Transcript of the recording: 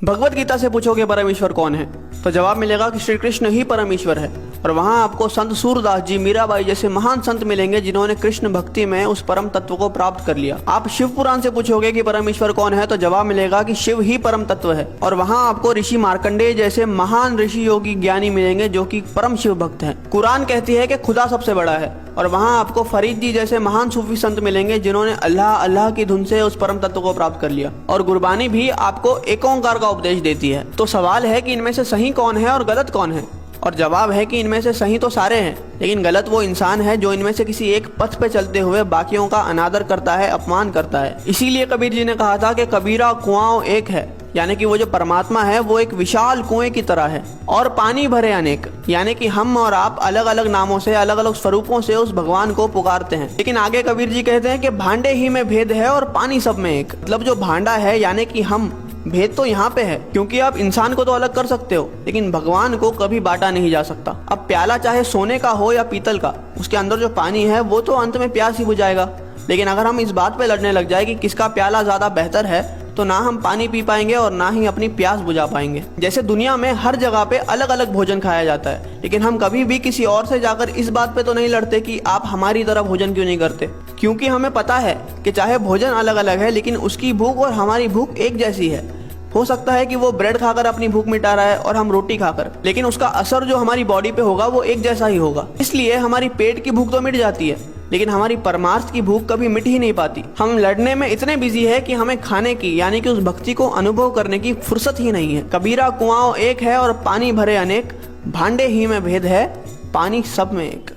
भगवत गीता से पूछोगे परमेश्वर कौन है तो जवाब मिलेगा कि श्री कृष्ण ही परमेश्वर है। और वहाँ आपको संत सूरदास जी, मीराबाई जैसे महान संत मिलेंगे जिन्होंने कृष्ण भक्ति में उस परम तत्व को प्राप्त कर लिया। आप शिव पुराण से पूछोगे कि परमेश्वर कौन है तो जवाब मिलेगा कि शिव ही परम तत्व है। और वहाँ आपको ऋषि मार्कंडेय जैसे महान ऋषि योगी ज्ञानी मिलेंगे जो कि परम शिव भक्त हैं। कुरान कहती है कि खुदा सबसे बड़ा है। और वहाँ आपको फरीद जी जैसे महान सूफी संत मिलेंगे जिन्होंने अल्लाह अल्लाह की धुन से उस परम तत्व को प्राप्त कर लिया। और गुरबानी भी आपको एक ओंकार का उपदेश देती है। तो सवाल है कि इनमें से सही कौन है और गलत कौन है। और जवाब है कि इनमें से सही तो सारे हैं, लेकिन गलत वो इंसान है जो इनमें से किसी एक पथ पे चलते हुए बाकियों का अनादर करता है, अपमान करता है। इसीलिए कबीर जी ने कहा था कि कबीरा कुआं एक है, यानी कि वो जो परमात्मा है वो एक विशाल कुएं की तरह है और पानी भरे अनेक, यानी कि हम और आप अलग अलग नामों से, अलग अलग स्वरूपों से उस भगवान को पुकारते हैं। लेकिन आगे कबीर जी कहते हैं कि भांडे ही में भेद है और पानी सब में एक। मतलब जो भांडा है यानी कि हम, भेद तो यहाँ पे है, क्योंकि आप इंसान को तो अलग कर सकते हो लेकिन भगवान को कभी बांटा नहीं जा सकता। अब प्याला चाहे सोने का हो या पीतल का, उसके अंदर जो पानी है वो तो अंत में प्यास ही बुझाएगा। लेकिन अगर हम इस बात पे लड़ने लग जाए कि किसका प्याला ज्यादा बेहतर है तो ना हम पानी पी पाएंगे और ना ही अपनी प्यास बुझा पाएंगे। जैसे दुनिया में हर जगह पे अलग अलग भोजन खाया जाता है, लेकिन हम कभी भी किसी और से जाकर इस बात पे तो नहीं लड़ते कि आप हमारी तरह भोजन क्यों नहीं करते, क्योंकि हमें पता है कि चाहे भोजन अलग अलग है लेकिन उसकी भूख और हमारी भूख एक जैसी है। हो सकता है कि वो ब्रेड खाकर अपनी भूख मिटा रहा है और हम रोटी खाकर, लेकिन उसका असर जो हमारी बॉडी पे होगा वो एक जैसा ही होगा। इसलिए हमारी पेट की भूख तो मिट जाती है लेकिन हमारी परमार्थ की भूख कभी मिट ही नहीं पाती। हम लड़ने में इतने बिजी है कि हमें खाने की, यानी कि उस भक्ति को अनुभव करने की फुर्सत ही नहीं है। कबीरा कुआं एक है और पानी भरे अनेक, भांडे ही में भेद है, पानी सब में एक।